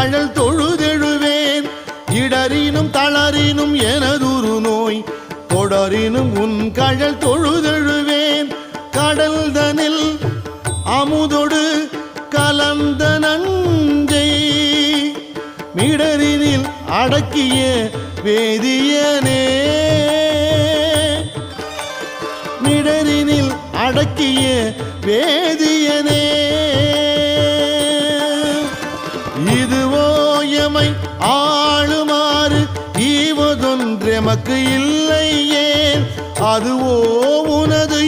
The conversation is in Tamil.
கழல் தொழுதெழுவேன். இடரினும் தளரினும் எனதுரு நோய் தொடரினும் உன் கழல் தொழுதெழுவேன். கடல் தனில் அமுதொடு கலந்த நஞ்சை மிடரினில் அடக்கிய வேதியனே. மிடரினில் அடக்கிய வேதியனே. இதுவோ எமை ஆளுமாறு ஈவதொன்றெமக்கு இல்லையே. அதுவோ உனது